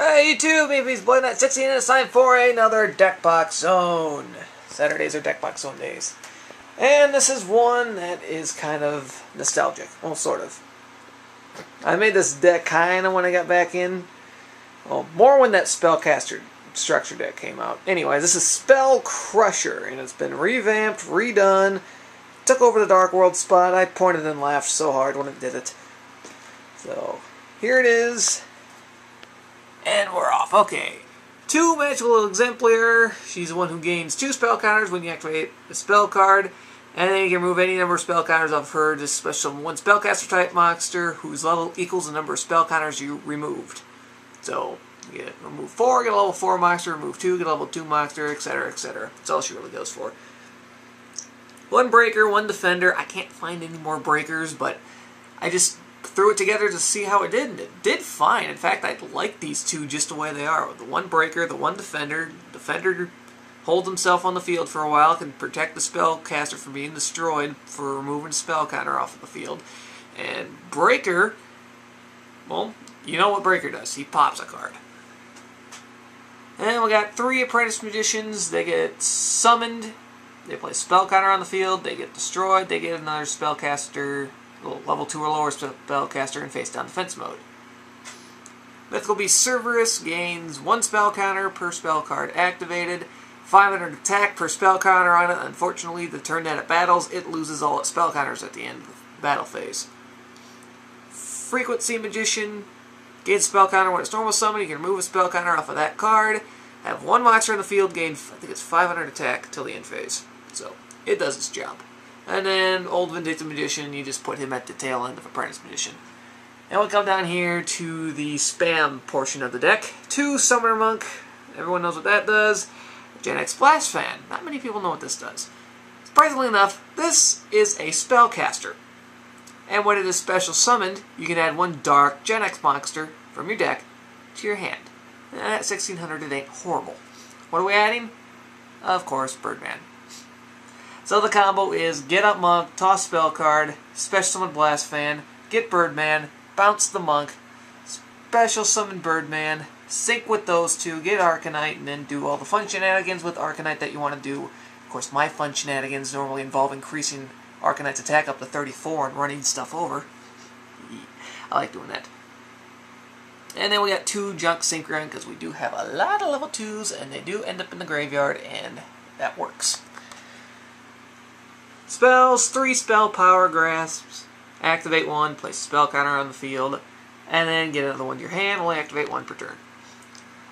Hey YouTube, maybe Boy Night 16 and it's time for another Deck Box Zone. Saturdays are Deck Box Zone days. And this is one that is kind of nostalgic. Well, sort of. I made this deck kind of when I got back in. Well, more when that Spellcaster structure deck came out. Anyway, this is Spellcrusher, and it's been revamped, redone. Took over the Dark World spot. I pointed and laughed so hard when it did it. So, here it is. And we're off. Okay. 2 Magical Exemplar. She's the one who gains 2 spell counters when you activate a spell card. And then you can remove any number of spell counters off her. Just special one spellcaster type monster whose level equals the number of spell counters you removed. So, you get remove 4, get a level 4 monster, remove 2, get a level 2 monster, etc., etc. That's all she really goes for. 1 breaker, 1 defender. I can't find any more breakers, but I just threw it together to see how it did, and it did fine. In fact, I like these 2 just the way they are. The 1 breaker, the 1 defender. Defender holds himself on the field for a while, can protect the spellcaster from being destroyed for removing spell counter off of the field. And breaker, well, you know what breaker does. He pops a card. And we got 3 apprentice magicians. They get summoned. They play spell counter on the field. They get destroyed. They get another spellcaster, level 2 or lower spellcaster in face down defense mode. Mythical Beast Cerberus gains 1 spell counter per spell card activated, 500 attack per spell counter on it. Unfortunately, the turn that it battles, it loses all its spell counters at the end of the battle phase. Frequency Magician gains spell counter when it's normal summon. You can remove a spell counter off of that card. Have 1 monster in the field gain, I think it's 500 attack till the end phase. So, it does its job. And then, Old Vindictive Magician, you just put him at the tail end of Apprentice Magician. And we'll come down here to the spam portion of the deck. 2 Summoner Monk, everyone knows what that does. Gen X Blast Fan, not many people know what this does. Surprisingly enough, this is a Spellcaster. And when it is special summoned, you can add 1 Dark Gen X monster from your deck to your hand. At 1600, it ain't horrible. What are we adding? Of course, Birdman. So the combo is get up Monk, toss spell card, special summon Blast Fan, get Birdman, bounce the Monk, special summon Birdman, sync with those 2, get Arcanite, and then do all the fun shenanigans with Arcanite that you want to do. Of course, my fun shenanigans normally involve increasing Arcanite's attack up to 34 and running stuff over. I like doing that. And then we got 2 Junk Synchron, because we do have a lot of level 2s, and they do end up in the graveyard, and that works. Spells, 3 Spell Power Grasps, activate 1, place a spell counter on the field, and then get another one to your hand, only activate 1 per turn.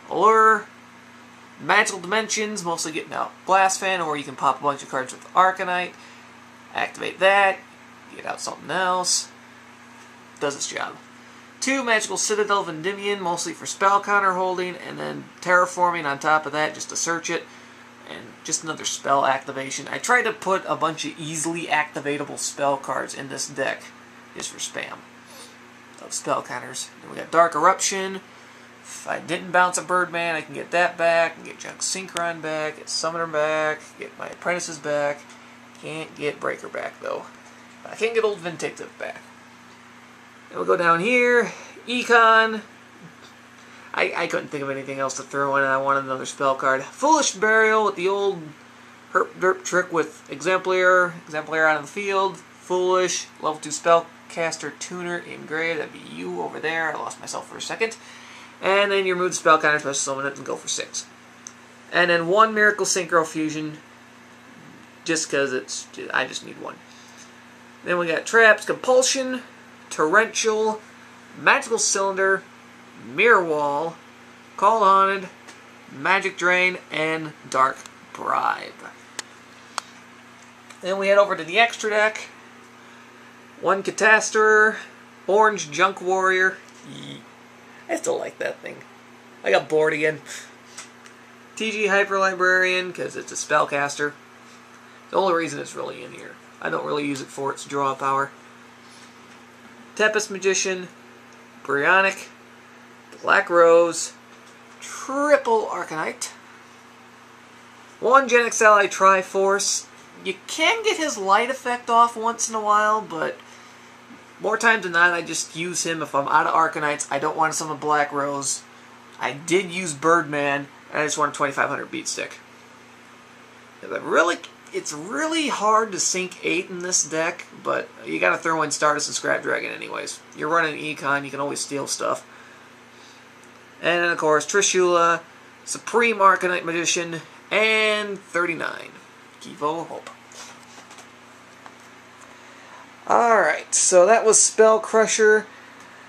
Allure, Magical Dimensions, mostly getting out Blast Fan, or you can pop a bunch of cards with Arcanite, activate that, get out something else, does its job. 2 Magical Citadel of Endymion, mostly for spell counter holding, and then Terraforming on top of that just to search it. And just another spell activation. I tried to put a bunch of easily activatable spell cards in this deck just for spam of spell counters. Then we got Dark Eruption. If I didn't bounce a Birdman, I can get that back, and get Junk Synchron back, get Summoner back, get my Apprentices back. Can't get Breaker back though. I can get Old Vindictive back. Then we'll go down here. Econ. I couldn't think of anything else to throw in, and I wanted another spell card. Foolish Burial with the old herp derp trick with Exemplar out of the field. Foolish, level 2 Spellcaster Tuner engraved. That'd be you over there. I lost myself for a second. And then you remove the spell counter, special summon it, and go for 6. And then 1 Miracle Synchro Fusion, just because I just need 1. Then we got Traps, Compulsion, Torrential, Magical Cylinder, Mirror Wall, Call Haunted, Magic Drain, and Dark Bribe. Then we head over to the extra deck. 1 Catastor, Orange Junk Warrior. I still like that thing. I got bored again. TG Hyper Librarian, because it's a spellcaster. The only reason it's really in here. I don't really use it for its draw power. Tempest Magician, Bryonic, Black Rose, triple Arcanite, 1 Gen X Ally Triforce. You can get his light effect off once in a while, but more times than not, I just use him if I'm out of Arcanites. I don't want to summon Black Rose. I did use Birdman, and I just want a 2500 beat stick. It's really hard to sink 8 in this deck, but you gotta throw in Stardust and Scrap Dragon anyways. You're running Econ, you can always steal stuff. And then, of course, Trishula, Supreme Arcanite Magician, and 39. Kivo Hope. Alright, so that was Spellcrusher.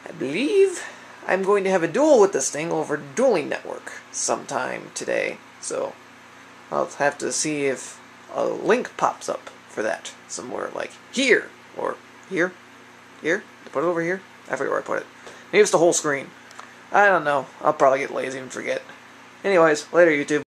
I believe I'm going to have a duel with this thing over Dueling Network sometime today. So I'll have to see if a link pops up for that somewhere, like here, or here, put it over here. I forget where I put it. Maybe it's the whole screen. I don't know. I'll probably get lazy and forget. Anyways, later YouTube.